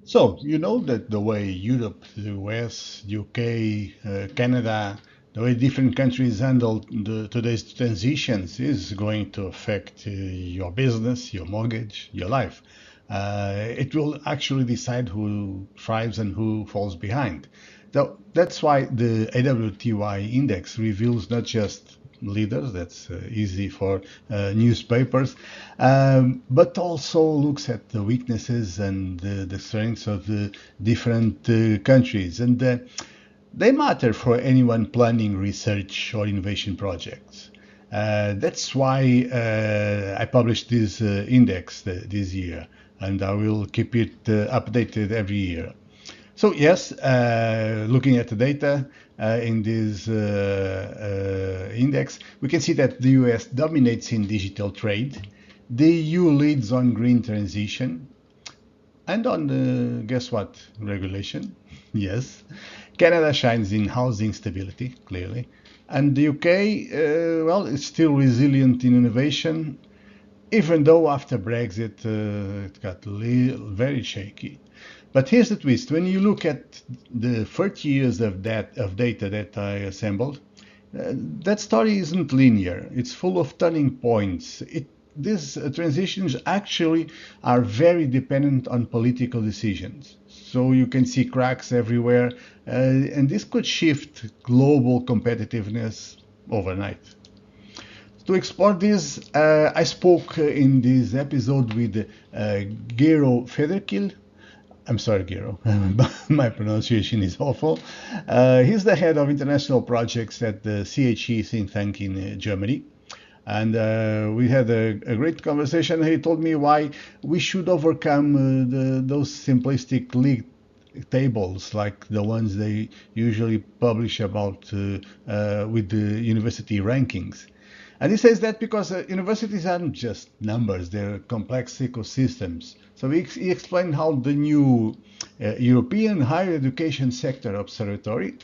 So, you know that the way Europe, the US, UK, Canada, the way different countries handle today's transitions is going to affect your business, your mortgage, your life. It will actually decide who thrives and who falls behind. That's why the AWTY index reveals not just leaders, that's easy for newspapers, but also looks at the weaknesses and the strengths of the different countries. And they matter for anyone planning research or innovation projects. That's why I published this index this year, and I will keep it updated every year. So yes, looking at the data in this index, we can see that the US dominates in digital trade, the EU leads on green transition, and on guess what, regulation. Yes, Canada shines in housing stability, clearly, and the UK, well, it's still resilient in innovation, even though after Brexit it got very shaky. But here's the twist: when you look at the 30 years of data that I assembled, that story isn't linear. It's full of turning points. These transitions actually are very dependent on political decisions. So you can see cracks everywhere, and this could shift global competitiveness overnight. To explore this, I spoke in this episode with Gero Federkeil. I'm sorry, Gero, my pronunciation is awful. He's the head of international projects at the CHE think tank in Germany. And we had a great conversation. He told me why we should overcome those simplistic league tables like the ones they usually publish about with the university rankings. And he says that because universities aren't just numbers, they're complex ecosystems. So he explained how the new European higher education sector observatory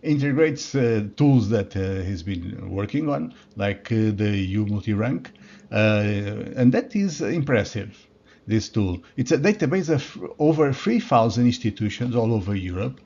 integrates tools that he's been working on, like the U-Multirank, and that is impressive, this tool. It's a database of over 3,000 institutions all over Europe,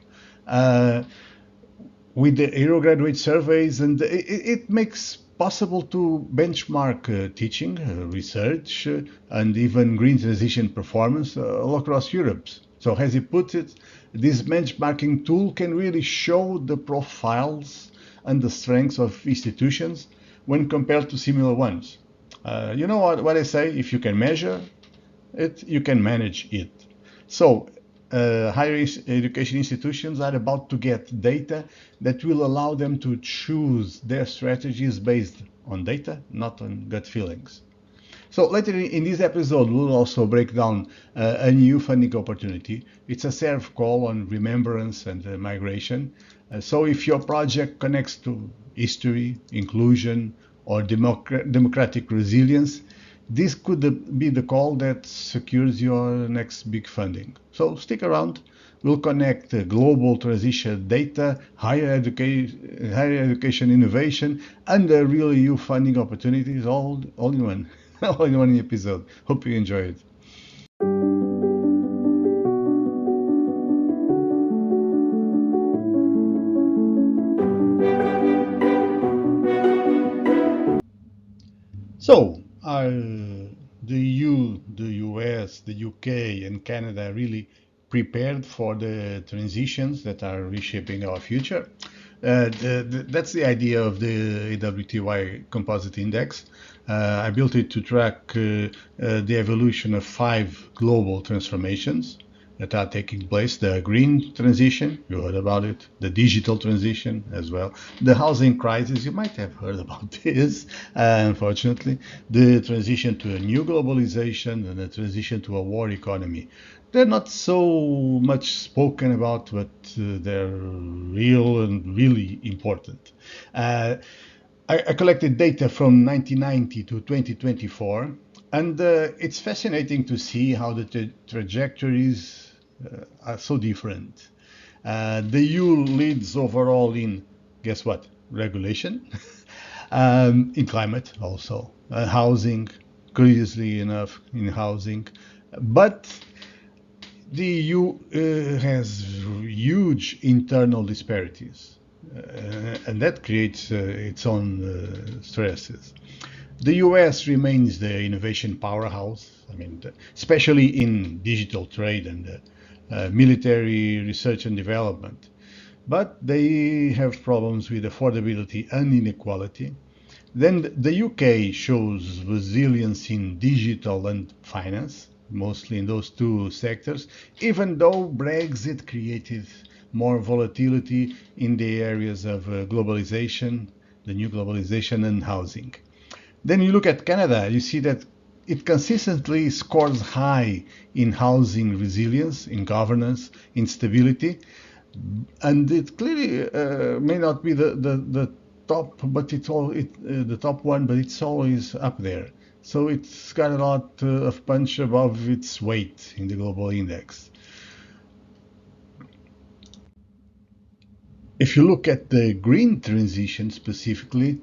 with the Eurograduate surveys, and it makes possible to benchmark teaching, research, and even green transition performance all across Europe. So as he put it, this benchmarking tool can really show the profiles and the strengths of institutions when compared to similar ones. You know what I say? If you can measure it, you can manage it. So higher education institutions are about to get data that will allow them to choose their strategies based on data, not on gut feelings. So later in this episode, we'll also break down a new funding opportunity. It's a serve call on remembrance and migration. So if your project connects to history, inclusion, or democratic resilience, this could be the call that secures your next big funding. So stick around. We'll connect global transition data, higher education innovation, and the real EU funding opportunities all in one. All in one episode. Hope you enjoy it. So, are the EU, the US, the UK, and Canada really prepared for the transitions that are reshaping our future? That's the idea of the AWTY Composite Index. I built it to track the evolution of 5 global transformations that are taking place: the green transition, you heard about it, the digital transition as well, the housing crisis, you might have heard about this, unfortunately, the transition to a new globalization, and the transition to a war economy. They're not so much spoken about, but they're real and really important. I collected data from 1990 to 2024, and it's fascinating to see how the trajectories are so different. The EU leads overall in, guess what, regulation, in climate also, housing, curiously enough, in housing. But The EU has huge internal disparities, and that creates its own stresses. The US remains the innovation powerhouse, especially in digital trade and military research and development. But they have problems with affordability and inequality. Then the UK shows resilience in digital and finance, mostly in those two sectors, even though Brexit created more volatility in the areas of globalization, the new globalization, and housing. Then you look at Canada, you see that it consistently scores high in housing resilience, in governance, in stability, and it clearly may not be the top, but the top one, but it's always up there. So it's got a lot of punch above its weight in the global index. If you look at the green transition specifically,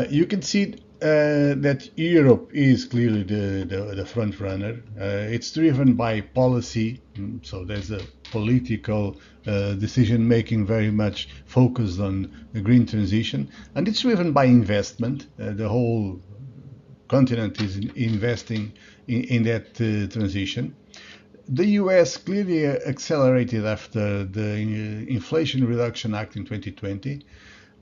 you can see that Europe is clearly the front runner. It's driven by policy, so there's a political decision making very much focused on the green transition, and it's driven by investment. The whole continent is investing in that transition. The US clearly accelerated after the Inflation Reduction Act in 2020,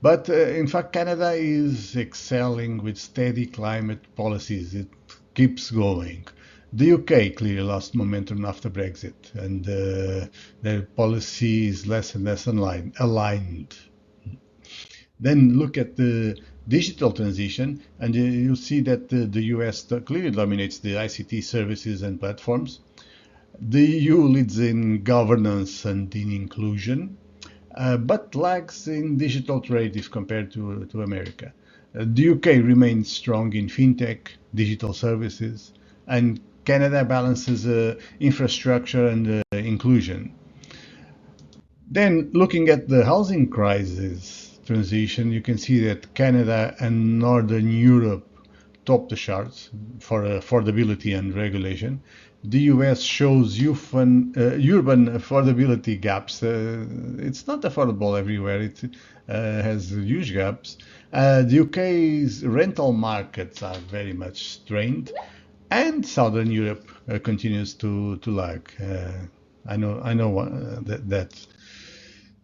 but in fact, Canada is excelling with steady climate policies. It keeps going. The UK clearly lost momentum after Brexit, and their policy is less and less aligned. Then look at the digital transition, and you see that the US clearly dominates the ICT services and platforms. The EU leads in governance and in inclusion, but lags in digital trade if compared to America. The UK remains strong in fintech, digital services, and Canada balances infrastructure and inclusion. Then, looking at the housing crisis transition, you can see that Canada and Northern Europe top the charts for affordability and regulation. The US shows urban affordability gaps. It's not affordable everywhere. It has huge gaps. The UK's rental markets are very much strained, and Southern Europe continues to lag. I know that.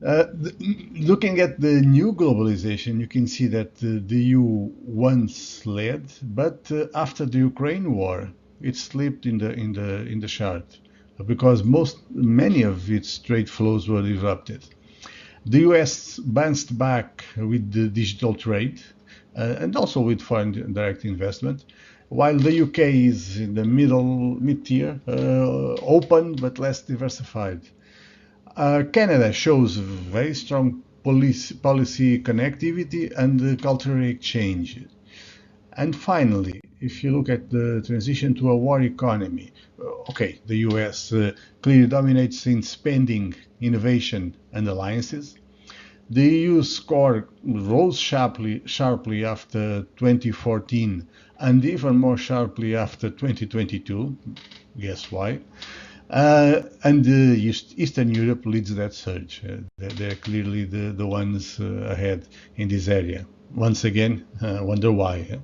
Looking at the new globalization, you can see that the EU once led, but after the Ukraine war, it slipped in the chart because many of its trade flows were disrupted. The US bounced back with the digital trade and also with foreign direct investment, while the UK is in the mid-tier, open but less diversified. Canada shows very strong policy connectivity and cultural exchange. And finally, if you look at the transition to a war economy, okay, the US clearly dominates in spending, innovation, and alliances. The EU score rose sharply after 2014 and even more sharply after 2022. Guess why? And Eastern Europe leads that surge. They're clearly the ones ahead in this area. Once again, wonder why.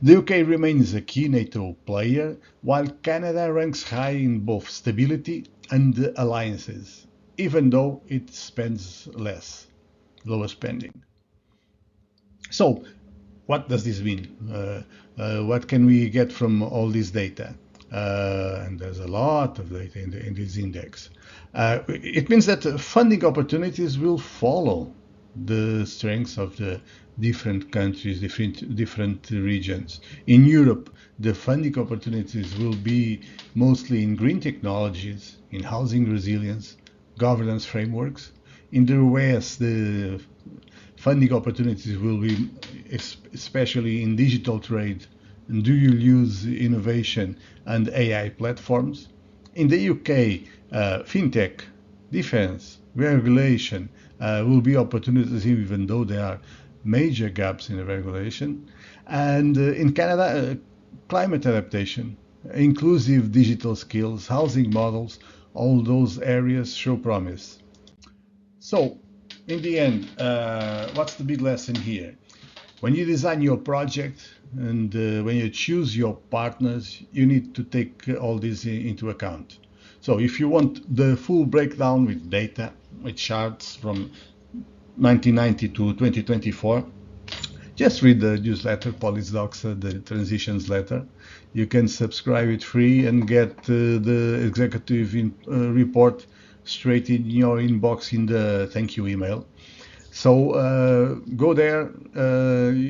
The UK remains a key NATO player, while Canada ranks high in both stability and alliances, even though it spends less, lower spending. So, what does this mean? What can we get from all this data? And there's a lot of data in this index. It means that funding opportunities will follow the strengths of the different countries, different regions. In Europe, the funding opportunities will be mostly in green technologies, in housing resilience, governance frameworks. In the US, the funding opportunities will be especially in digital trade and dual use innovation and AI platforms. In the UK, fintech, defense, regulation will be opportunities even though there are major gaps in the regulation. And in Canada, climate adaptation, inclusive digital skills, housing models, all those areas show promise. So, in the end, what's the big lesson here? When you design your project and when you choose your partners, you need to take all this into account. So if you want the full breakdown with data, with charts from 1990 to 2024, just read the newsletter, Policydocs, the transitions letter. You can subscribe it free and get the executive report straight in your inbox in the thank you email. So go there.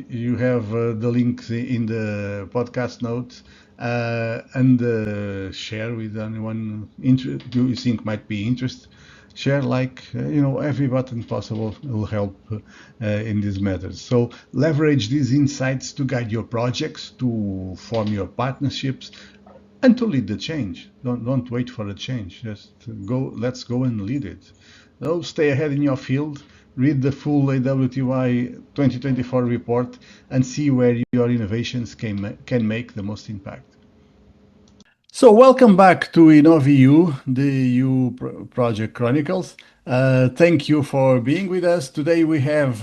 You have the links in the podcast notes and share with anyone you think might be interested. Share, like, every button possible will help in these matters. So leverage these insights to guide your projects, to form your partnerships, and to lead the change. Don't wait for a change. Just go. Let's go and lead it. So stay ahead in your field. Read the full AWTY 2024 report and see where your innovations can make the most impact. So welcome back to InnovEU, the EU Project Chronicles. Thank you for being with us. Today we have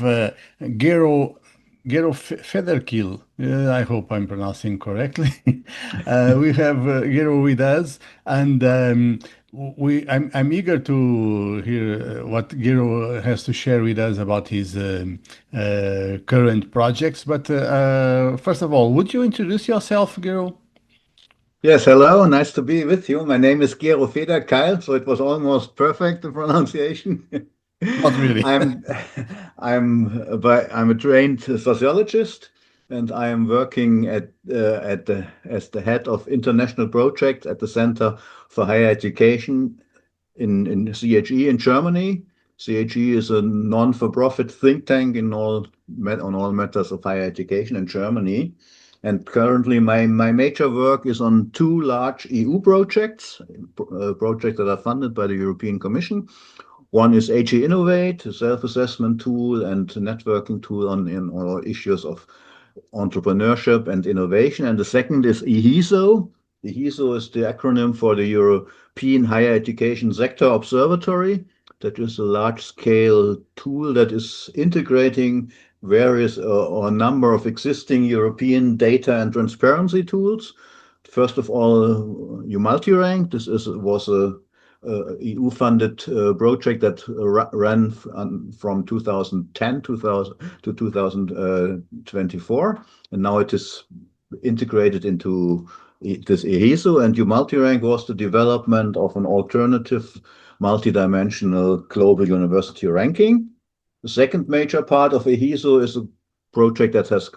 Gero Federkeil. I hope I'm pronouncing correctly. We have Gero with us, and I'm eager to hear what Gero has to share with us about his current projects. But first of all, would you introduce yourself, Gero? Yes, hello, nice to be with you. My name is Gero Federkeil, so it was almost perfect, the pronunciation. Not really. I'm a trained sociologist, and I am working as the head of international projects at the Center for Higher Education in CHE in Germany. CHE is a non-for-profit think tank on all matters of higher education in Germany. And currently, my major work is on two large EU projects, projects that are funded by the European Commission. One is HE Innovate, a self-assessment tool and networking tool in all issues of entrepreneurship and innovation. And the second is EHESO. EHESO is the acronym for the European Higher Education Sector Observatory. That is a large-scale tool that is integrating various or a number of existing European data and transparency tools. First of all, U-Multirank. This was a EU-funded project that ran from 2010 to 2024, and now it is integrated into this EHESO. And U-Multirank was the development of an alternative multidimensional global university ranking. The second major part of EHESO is a project that has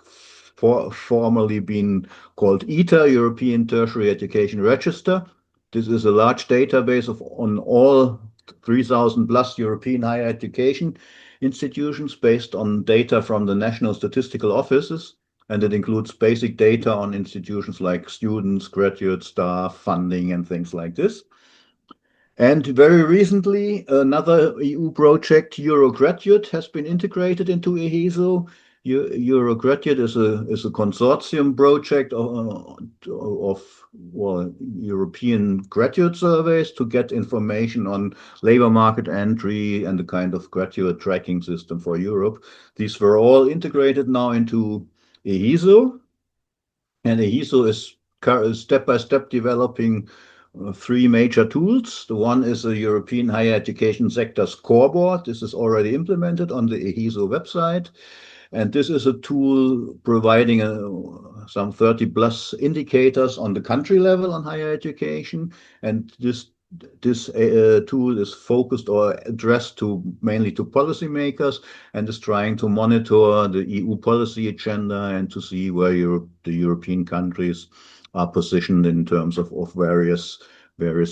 formerly been called ITA, European Tertiary Education Register. This is a large database on all 3,000 plus European higher education institutions based on data from the national statistical offices. And it includes basic data on institutions like students, graduate staff, funding, and things like this. And very recently, another EU project, Eurograduate, has been integrated into EHESO. Eurograduate is a consortium project of European graduate surveys to get information on labor market entry and the kind of graduate tracking system for Europe. These were all integrated now into EHESO, and EHESO is step-by-step developing three major tools. The one is a European Higher Education Sector Scoreboard. This is already implemented on the EHESO website. And this is a tool providing some 30 plus indicators on the country level on higher education. And this tool is focused or addressed mainly to policymakers and is trying to monitor the EU policy agenda and to see where the European countries are positioned in terms of various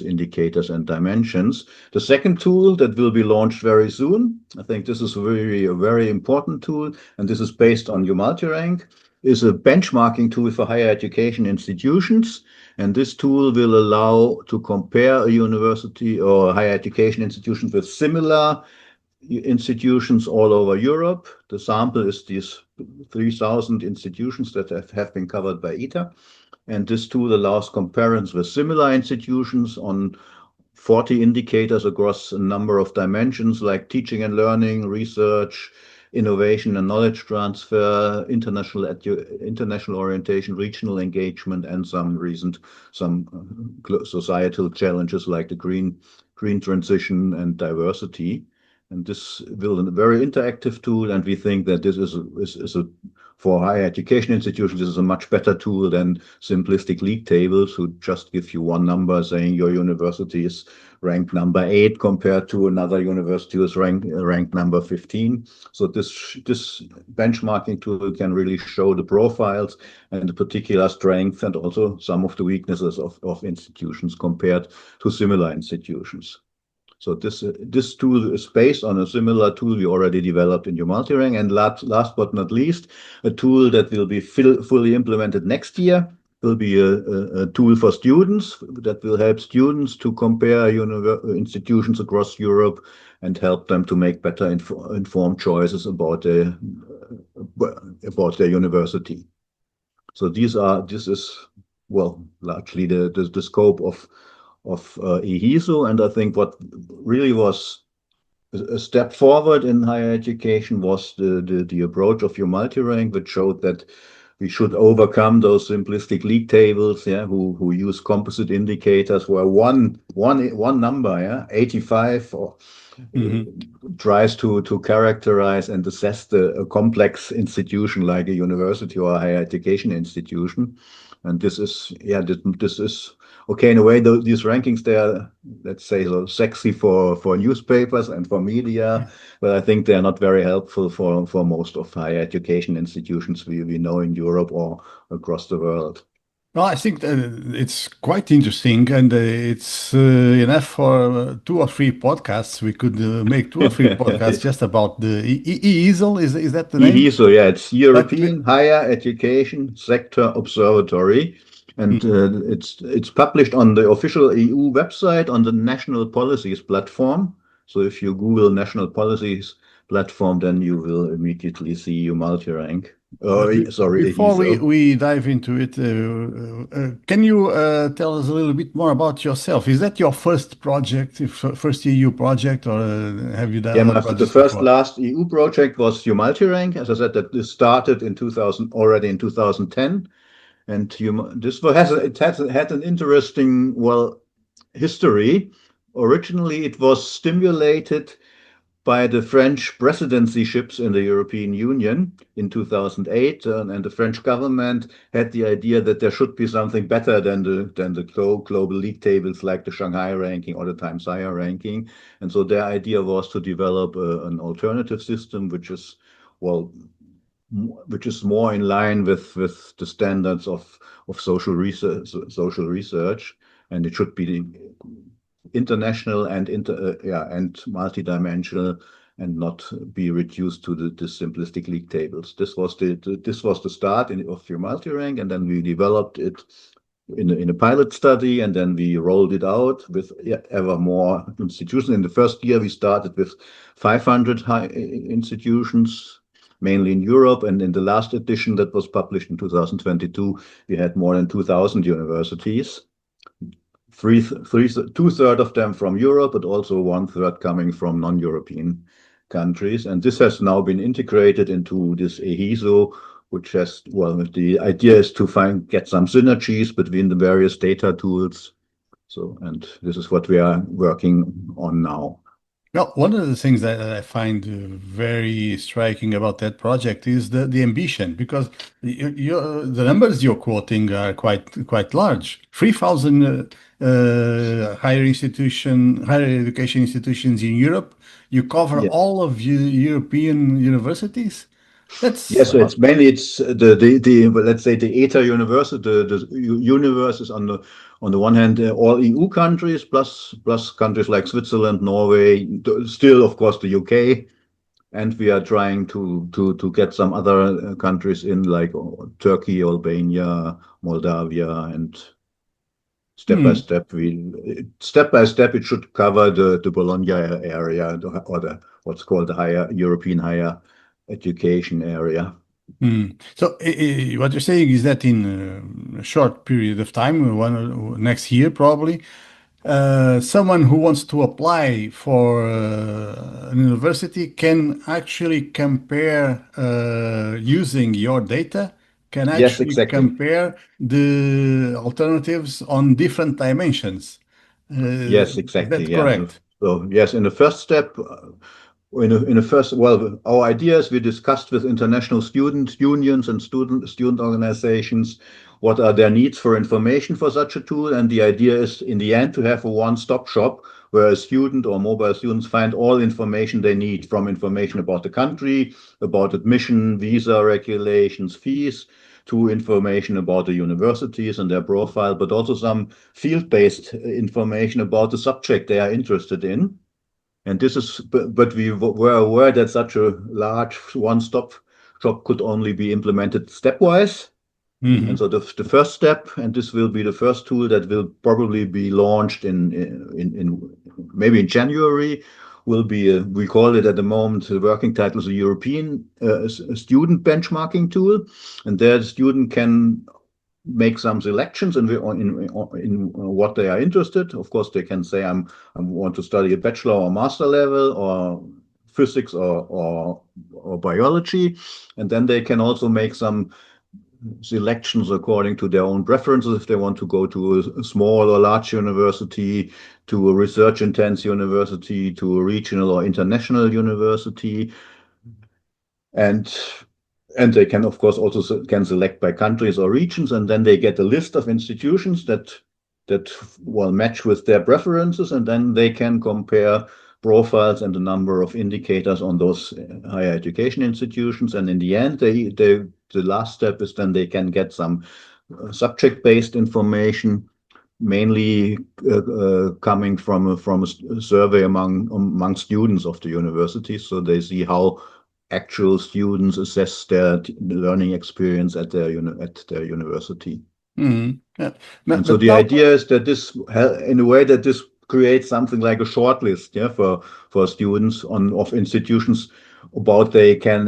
indicators and dimensions. The second tool that will be launched very soon, I think this is a very important tool, and this is based on U-Multirank, is a benchmarking tool for higher education institutions. And this tool will allow to compare a university or higher education institutions with similar institutions all over Europe. The sample is these 3,000 institutions that have been covered by ITA. And this tool allows comparisons with similar institutions on 40 indicators across a number of dimensions like teaching and learning, research, innovation and knowledge transfer, international orientation, regional engagement, and some societal challenges like the green transition and diversity. And this will be a very interactive tool, and we think that this is a for higher education institutions, this is a much better tool than simplistic league tables who just give you one number saying your university is ranked number 8 compared to another university who is ranked number 15. So this benchmarking tool can really show the profiles and the particular strengths and also some of the weaknesses of institutions compared to similar institutions. So this tool is based on a similar tool we already developed in U-Multirank. And last but not least, a tool that will be fully implemented next year will be a tool for students that will help students to compare institutions across Europe and help them to make better informed choices about their university. So this is largely the scope of EHESO, and I think what really was a step forward in higher education was the approach of U-Multirank, which showed that we should overcome those simplistic league tables, who use composite indicators where one number, 85, or tries to characterize and assess a complex institution like a university or a higher education institution. And this is okay, in a way, these rankings, they are, let's say, so sexy for newspapers and for media, but I think they are not very helpful for most of higher education institutions we know in Europe or across the world. Well, I think it's quite interesting, and it's enough for 2 or 3 podcasts. We could make 2 or 3 podcasts just about the EHESO. Is that the name? EHESO, yeah, it's European Higher Education Sector Observatory. And it's published on the official EU website on the National Policies platform. So if you Google National Policies platform, then you will immediately see U-Multirank. Sorry, Before EHESO. we dive into it, can you tell us a little bit more about yourself? Is that your first project, first EU project, or have you done other projects before? Last EU project was U-Multirank. As I said, that this started in 2010. And it had an interesting, history. Originally, it was stimulated by the French presidencyships in the European Union in 2008, and the French government had the idea that there should be something better than the global league tables like the Shanghai ranking or the Times Higher ranking. And so their idea was to develop an alternative system, which is more in line with the standards of social research, and it should be international and multidimensional, and not be reduced to the simplistic league tables. This was the start of U-Multirank, and then we developed it in a pilot study, and then we rolled it out with ever more institutions. In the first year, we started with 500 institutions, mainly in Europe, and in the last edition that was published in 2022, we had more than 2,000 universities. 2/3 of them from Europe, but also 1/3 coming from non-European countries. And this has now been integrated into this EHESO, which has, the idea is to get some synergies between the various data tools. So, and this is what we are working on now. Well, one of the things that I find very striking about that project is the ambition, because the numbers you're quoting are quite large. 3,000 higher education institutions in Europe. You cover all of European universities. Yes, so it's mainly let's say the ETA universe. The universe is on the one hand all EU countries plus countries like Switzerland, Norway, still of course the UK, and we are trying to get some other countries in like Turkey, Albania, Moldavia, and step by step it should cover the Bologna area, or what's called the European higher education area. So what you're saying is that in a short period of time, next year probably, someone who wants to apply for an university can actually compare using your data, can Yes, actually exactly. compare the alternatives on different dimensions. Yes, Is exactly. that Yeah. correct? So yes, in the first step, in the first, well, our ideas we discussed with international student unions and student organizations. What are their needs for information for such a tool? And the idea is, in the end, to have a one-stop shop where a student or mobile students find all information they need, from information about the country, about admission, visa regulations, fees, to information about the universities and their profile, but also some field-based information about the subject they are interested in. And this is, but we were aware that such a large one-stop shop could only be implemented stepwise. And Hmm. so the first step, and this will be the first tool that will probably be launched in maybe in January, will be we call it at the moment, the working title is a European student benchmarking tool, and there the student can make some selections in what they are interested. Of course, they can say I want to study a bachelor or master level or physics or biology, and then they can also make some selections according to their own preferences if they want to go to a small or large university, to a research intense university, to a regional or international university, and and they can, of course, also can select by countries or regions, and then they get a list of institutions that will match with their preferences, and then they can compare profiles and the number of indicators on those higher education institutions. And in the end, the last step is then they can get some subject-based information, mainly coming from a survey among students of the university, so they see how actual students assess their learning experience at their university. Hmm. Yeah. And so But the now, idea is that this, in a way, that this creates something like a shortlist, yeah, for students on of institutions about they can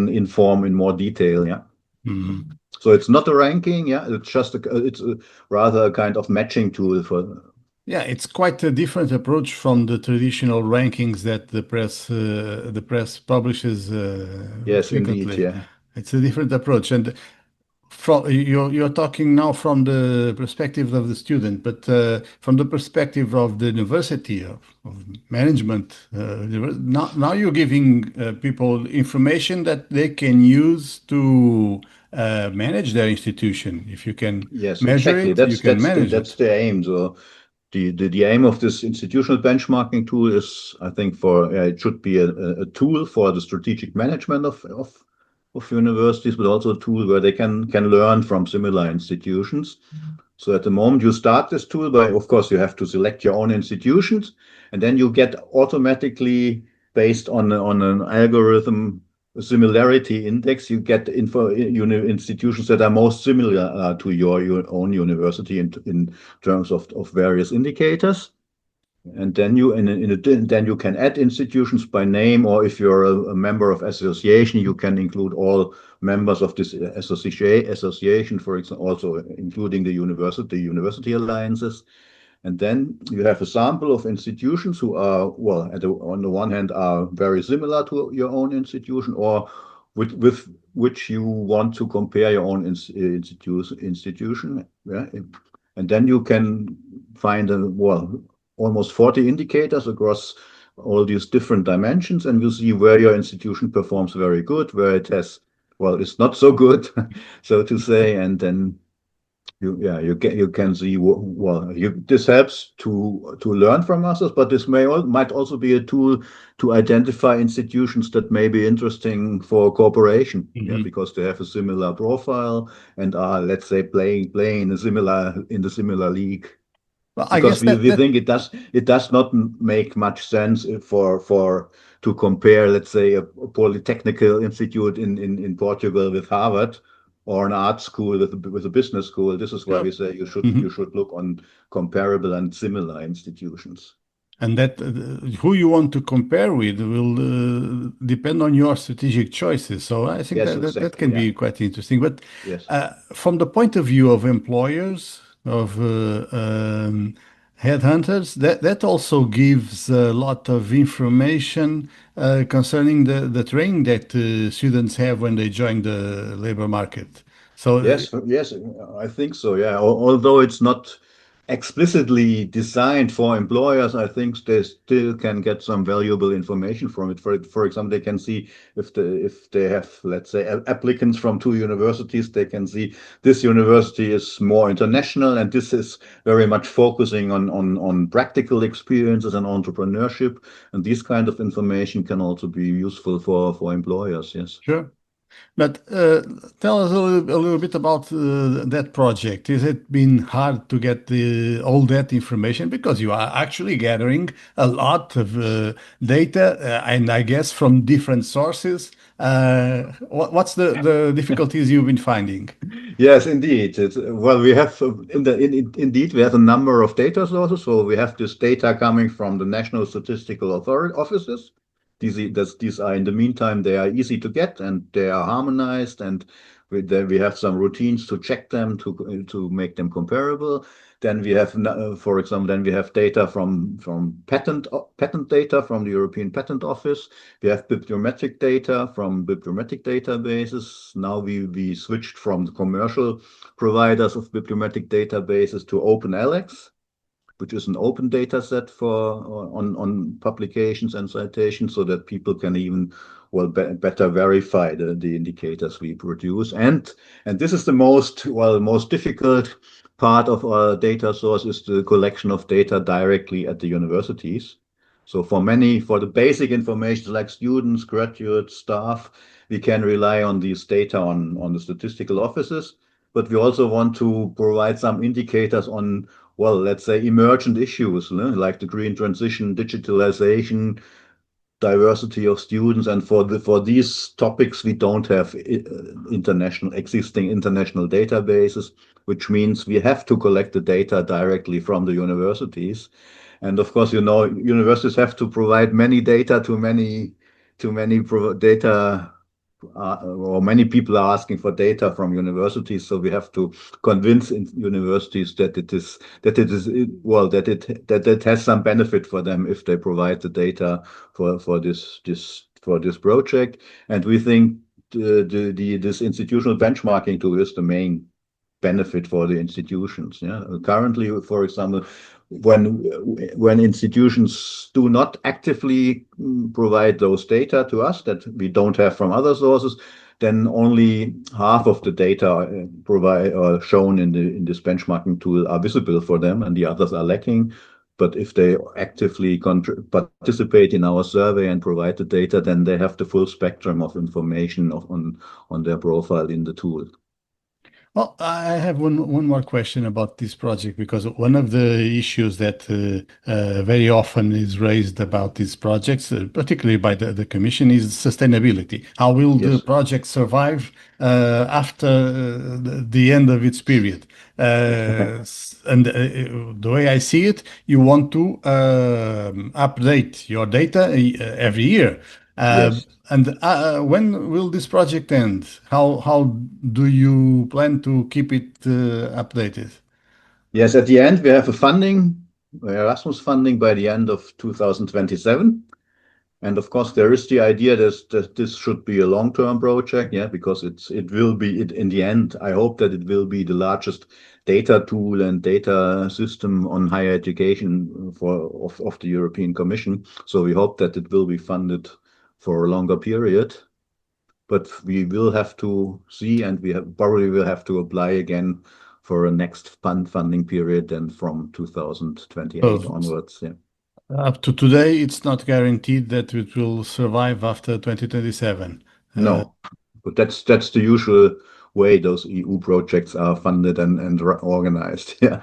inform in more detail, yeah. mhm. So it's not a ranking, yeah. It's rather a kind of matching tool for. Yeah, it's quite a different approach from the traditional rankings that the press publishes Yes, indeed, frequently. yeah. It's a different approach, and you're talking now from the perspective of the student, but from the perspective of the university of management. Now you're giving people information that they can use to manage their institution. If you can Yes, measure exactly. it, you can manage That's it. the aim. So the aim of this institutional benchmarking tool is, I think, for it should be a tool for the strategic management of universities, but also a tool where they can learn from similar institutions. So at the moment you start this tool by, of course, you have to select your own institutions, and then you get automatically, based on an algorithm, a similarity index, you get institutions that are most similar to your own university in terms of various indicators. And then then you can add institutions by name, or if you're a member of association, you can include all members of this association, for example, also including the university alliances. And then you have a sample of institutions who are, well, on the one hand, are very similar to your own institution, or with which you want to compare your own institution. Yeah. And then you can find almost 40 indicators across all these different dimensions, and you see where your institution performs very good, where it has, well, it's not so good, so to say, and then you can see this helps to learn from others, but this might also be a tool to identify institutions that may be interesting for cooperation, yeah, Mhm. because they have a similar profile and are, let's say, playing in the similar league. Well, I Because guess we think it does not make much sense for to compare, let's say, a polytechnical institute in Portugal with Harvard, or an art school with a business school. This is why yeah. we say you Mhm. should look on comparable and similar institutions. And that who you want to compare with will depend on your strategic choices. So I think Yes, that exactly. can Yeah. be quite interesting. But Yes. from the point of view of employers, of headhunters, that also gives a lot of information concerning the training that students have when they join the labor market. So, Yes, I think so. Yeah, although it's not explicitly designed for employers, I think they still can get some valuable information from it. For example, they can see if they have, let's say, applicants from two universities, they can see this university is more international and this is very much focusing on practical experiences and entrepreneurship. And this kind of information can also be useful for employers. Yes. sure. But tell us a little bit about that project. Has it been hard to get all that information? Because you are actually gathering a lot of data, and I guess from different sources. What's the difficulties you've been finding? Yes, indeed. Well, we have indeed we have a number of data sources. So we have this data coming from the national statistical authority offices. These are in the meantime they are easy to get and they are harmonized and we have some routines to check them to make them comparable. Then we have, for example, then we have data from patent data from the European Patent Office. We have bibliometric data from bibliometric databases. Now we switched from the commercial providers of bibliometric databases to OpenAlex, which is an open data set on publications and citations so that people can even better verify the indicators we produce. And this is the most difficult part of our data source is the collection of data directly at the universities. So for the basic information like students, graduates, staff, we can rely on these data on the statistical offices. But we also want to provide some indicators on, let's say emergent issues, like the green transition, digitalization, diversity of students. And for these topics, we don't have existing international databases, which means we have to collect the data directly from the universities. And of course, universities have to provide many data to many data or many people are asking for data from universities, so we have to convince universities that it has some benefit for them if they provide the data for this project. And we think this institutional benchmarking tool is the main benefit for the institutions. Yeah. Currently, for example, when institutions do not actively provide those data to us that we don't have from other sources, then only half of the data shown in this benchmarking tool are visible for them, and the others are lacking. But if they actively participate in our survey and provide the data, then they have the full spectrum of information on their profile in the tool. Well, I have one more question about this project because one of the issues that very often is raised about these projects, particularly by the Commission, is sustainability. How will the Yes. project survive after the end of its period? And the way I see it, you want to update your data every year. Yes. And when will this project end? How do you plan to keep it updated? Yes, at the end, we have a Erasmus funding by the end of 2027. And of course, there is the idea that this should be a long-term project, yeah, because it will be in the end. I hope that it will be the largest data tool and data system on higher education of the European Commission. So we hope that it will be funded for a longer period. But we will have to see, and probably will have to apply again for a next funding period then from 2028 So onwards. Yeah. up to today, it's not guaranteed that it will survive after 2027. No, but that's the usual way those EU projects are funded and organized. Yeah.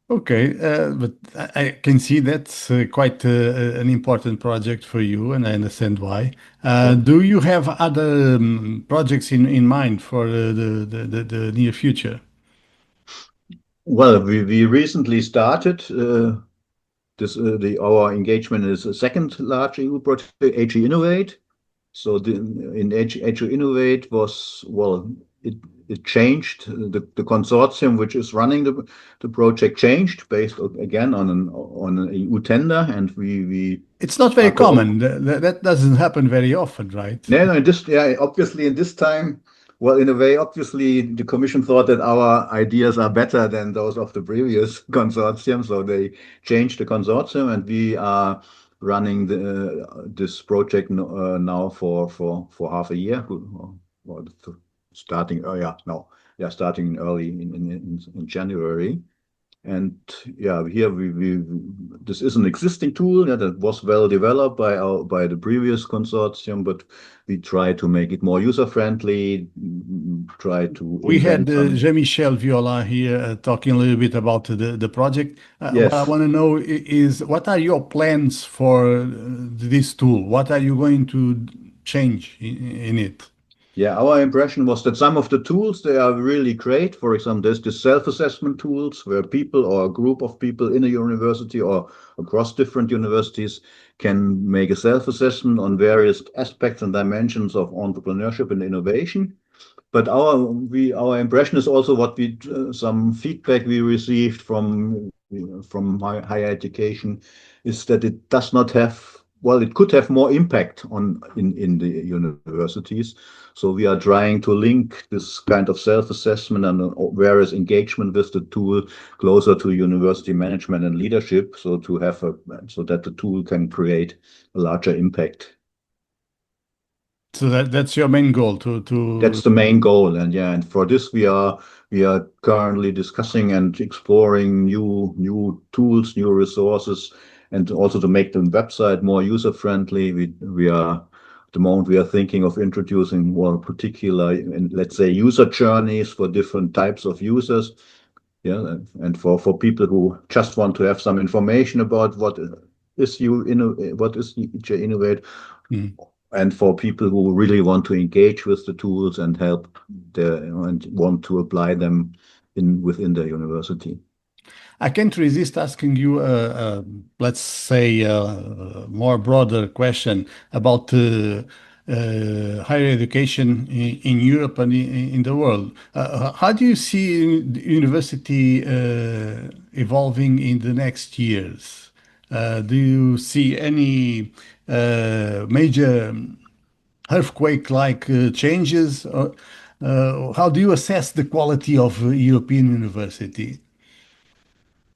Okay, but I can see that's quite an important project for you, and I understand why. Yeah. Do you have other projects in mind for the near future? Well, we recently started our engagement is a second large EU project, AWTY Innovate. So in AWTY Innovate it it changed. The consortium which is running the project changed based again on an EU tender, and we It's not very are common. That doesn't happen very often, right? no, no, obviously in this time, well, in a way, obviously the Commission thought that our ideas are better than those of the previous consortium, so they changed the consortium, and we are running this project now for half a year, or starting, yeah, no, yeah, starting early in January. And yeah, here this is an existing tool that was well developed by the previous consortium, but we try to make it more user friendly, try to We had invent some. Jean-Michel Viola here talking a little bit about the project. What I Yes. want to know is what are your plans for this tool? What are you going to change in it? Yeah, our impression was that some of the tools, they are really great. For example, there's the self-assessment tools where people or a group of people in a university or across different universities can make a self-assessment on various aspects and dimensions of entrepreneurship and innovation. But our impression is also what we some feedback we received from higher education is that it does not have, well, it could have more impact in the universities. So we are trying to link this kind of self-assessment and various engagement with the tool closer to university management and leadership, so so that the tool can create a larger impact. So that's your main goal to That's the main goal, and yeah, and for this we are currently discussing and exploring new tools, new resources, and also to make the website more user friendly. We are at the moment we are thinking of introducing more particular, let's say, user journeys for different types of users. Yeah, and for people who just want to have some information about what is Innovate, Mm. and for people who really want to engage with the tools and help and want to apply them within their university. I can't resist asking you, let's say, a more broader question about higher education in Europe and in the world. How do you see the university evolving in the next years? Do you see any major earthquake-like changes? How do you assess the quality of European university?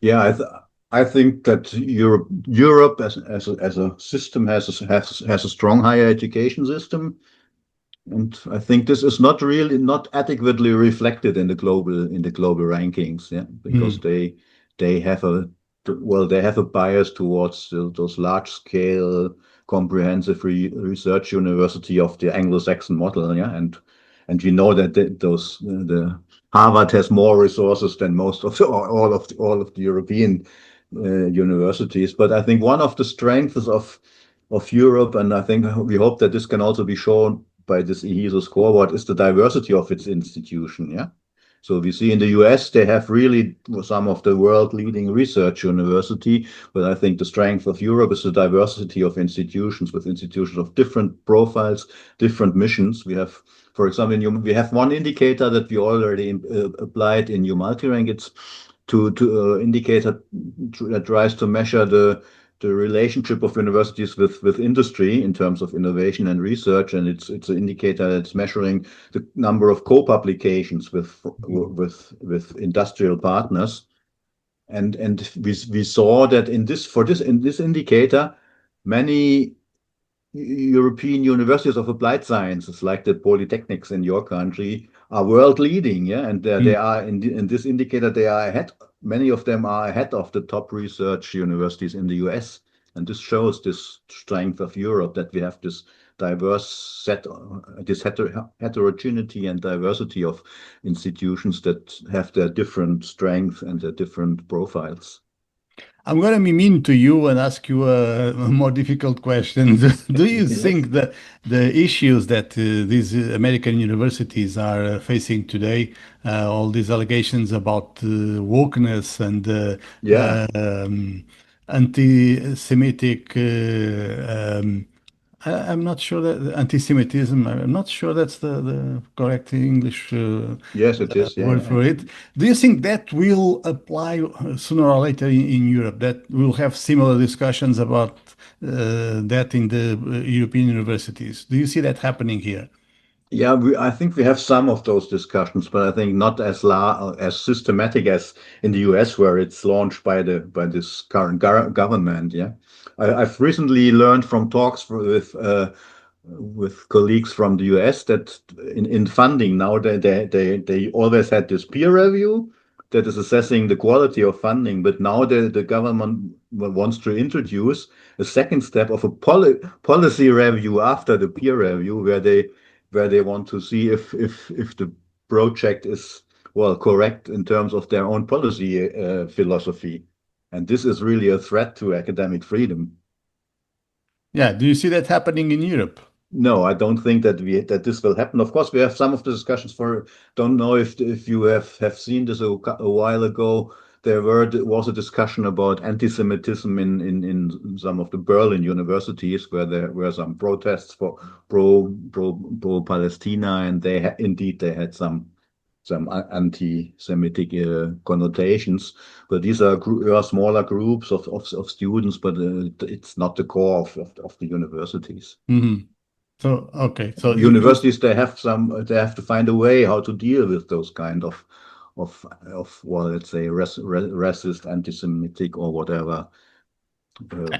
Yeah, I think that Europe as a system has a strong higher education system, and I think this is not adequately reflected in the global rankings. Yeah, because Mm. they have a bias towards those large scale comprehensive research university of the Anglo-Saxon model. Yeah, and we know that the Harvard has more resources than most of all of the European universities. But I think one of the strengths of Europe, and I think we hope that this can also be shown by this EHESO scoreboard, is the diversity of its institution. Yeah. So we see in the US, they have really some of the world leading research university, but I think the strength of Europe is the diversity of institutions, with institutions of different profiles, different missions. We have, for example, we have one indicator that we already applied in U-Multirank. It's to indicator that tries to measure the relationship of universities with industry in terms of innovation and research, and it's an indicator that's measuring the number of co-publications with industrial partners, and we saw that in this indicator, many European universities of applied sciences, like the polytechnics in your country, are world leading. Yeah, and they Mm. are in this indicator, they are ahead. Many of them are ahead of the top research universities in the US, and this shows this strength of Europe, that we have this diverse set, this heterogeneity and diversity of institutions that have their different strengths and their different profiles. I'm going to be mean to you and ask you a more difficult question. Do you Yes. think that the issues that these American universities are facing today, all these allegations about wokeness and Yeah. anti-Semitic I'm not sure that anti-Semitism, I'm not sure that's the correct English Yes, it is. Yeah, word yeah. for it. Do you think that will apply sooner or later in Europe, that we'll have similar discussions about that in the European universities? Do you see that happening here? Yeah, I think we have some of those discussions, but I think not as systematic as in the US, where it's launched by this current government. Yeah, I've recently learned from talks with colleagues from the US that in funding now they always had this peer review that is assessing the quality of funding, but now the government wants to introduce a second step of a policy review after the peer review, where they want to see if the project is well correct in terms of their own policy philosophy, and this is really a threat to academic freedom. Yeah, do you see that happening in Europe? No, I don't think that this will happen. Of course, we have some of the discussions for. Don't know if you have seen this a while ago. Was a discussion about anti-Semitism in some of the Berlin universities, where there were some protests for pro Palestina, and they had some anti-Semitic connotations. But these are smaller groups of students, but it's not the core of the universities. Mm-hmm. So, okay. So universities, they have to find a way how to deal with those kind of well, let's say racist, anti-Semitic, or whatever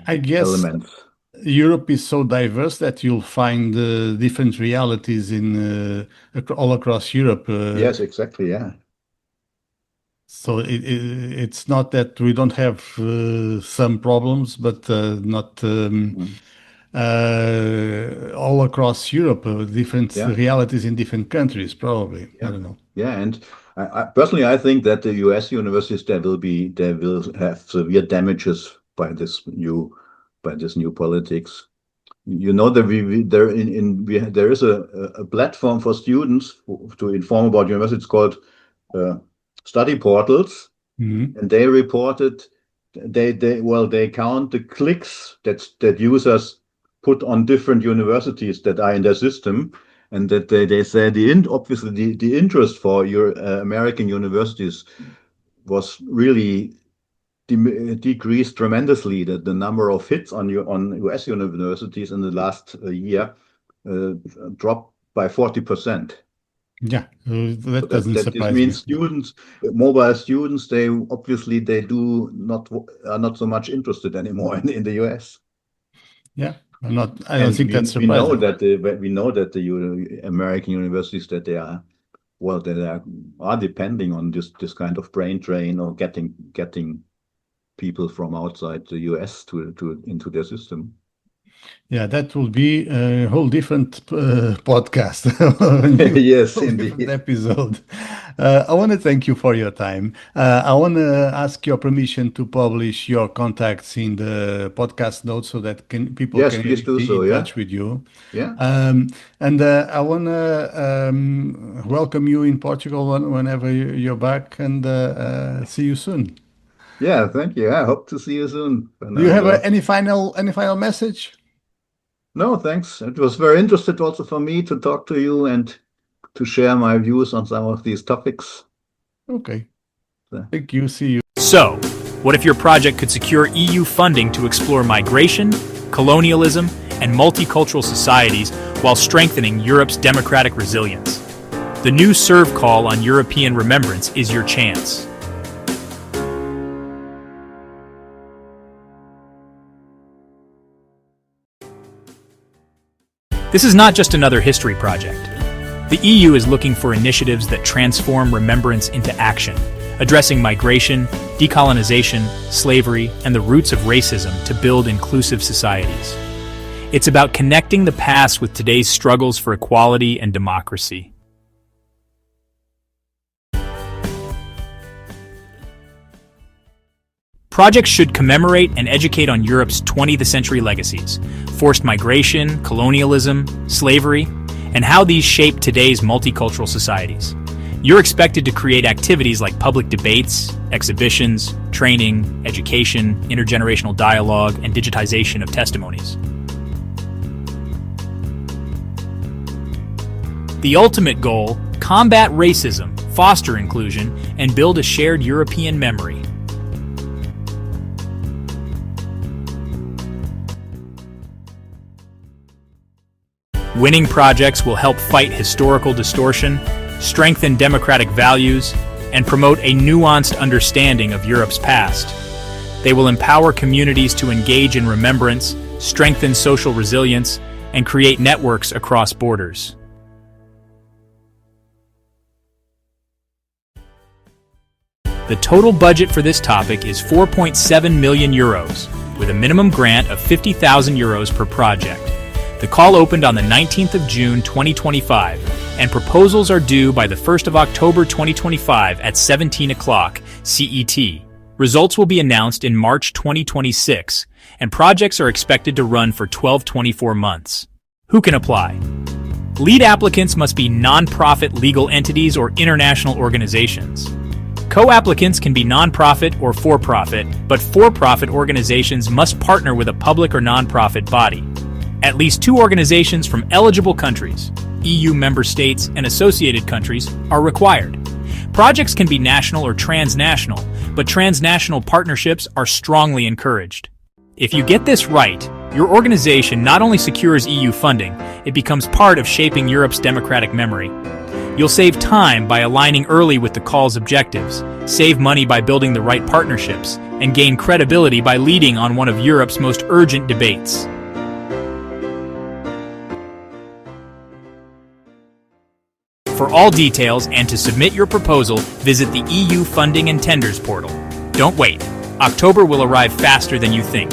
I guess elements. Europe is so diverse that you'll find different realities in all across Europe. Yes, exactly. Yeah. So it's not that we don't have some problems, but not all across Europe, different Yeah. realities in different countries, probably. Yeah. I don't know. Yeah, and personally, I think that the US universities they will have severe damages by this new politics. You know that there is a platform for students to inform about universities. It's called study portals, Mhm. and they reported they count the clicks that users put on different universities that are in their system, and that they say obviously the interest for your American universities was really decreased tremendously. That the number of hits on US universities in the last year dropped by 40%. Yeah, that So doesn't that this surprise me. means mobile students, they obviously are not so much interested anymore in the US. Yeah, I don't And think that's we know surprising. that the American universities, that they are depending on this kind of brain drain, or getting people from outside the US into their system. Yeah, that will be a whole different podcast, Yes, whole different indeed. episode. I want to thank you for your time. I want to ask your permission to publish your contacts in the podcast notes so that people Yes, can please do be so. in Yeah, touch with you. yeah, And I want to welcome you in Portugal whenever you're back, and see you soon. yeah. Thank you. I hope to see you soon, Do you have Fernando. any final message? No, thanks. It was very interesting also for me to talk to you and to share my views on some of these topics. Okay. So. Thank you. See you. So, what if your project could secure EU funding to explore migration, colonialism, and multicultural societies while strengthening Europe's democratic resilience? The new serve call on European remembrance is your chance. This is not just another history project. The EU is looking for initiatives that transform remembrance into action, addressing migration, decolonization, slavery, and the roots of racism to build inclusive societies. It's about connecting the past with today's struggles for equality and democracy. Projects should commemorate and educate on Europe's 20th century legacies, forced migration, colonialism, slavery, and how these shape today's multicultural societies. You're expected to create activities like public debates, exhibitions, training, education, intergenerational dialogue, and digitization of testimonies. The ultimate goal: combat racism, foster inclusion, and build a shared European memory. Winning projects will help fight historical distortion, strengthen democratic values, and promote a nuanced understanding of Europe's past. They will empower communities to engage in remembrance, strengthen social resilience, and create networks across borders. The total budget for this topic is 4.7 million euros, with a minimum grant of 50,000 euros per project. The call opened on the 19th of June 2025, and proposals are due by the 1st of October 2025 at 17 o'clock CET. Results will be announced in March 2026, and projects are expected to run for 12-24 months. Who can apply? Lead applicants must be non-profit legal entities or international organizations. Co-applicants can be non-profit or for-profit, but for-profit organizations must partner with a public or non-profit body. At least 2 organizations from eligible countries, EU member states and associated countries, are required. Projects can be national or transnational, but transnational partnerships are strongly encouraged. If you get this right, your organization not only secures EU funding, it becomes part of shaping Europe's democratic memory. You'll save time by aligning early with the call's objectives, save money by building the right partnerships, and gain credibility by leading on one of Europe's most urgent debates. For all details and to submit your proposal, visit the EU Funding and Tenders portal. Don't wait. October will arrive faster than you think.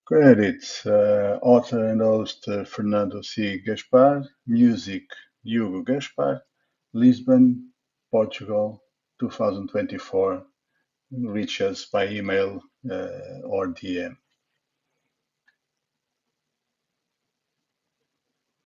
Credits, author and host Fernando C. Gaspar, music Hugo Gaspar, Lisbon, Portugal, 2024. Reach us by email or DM.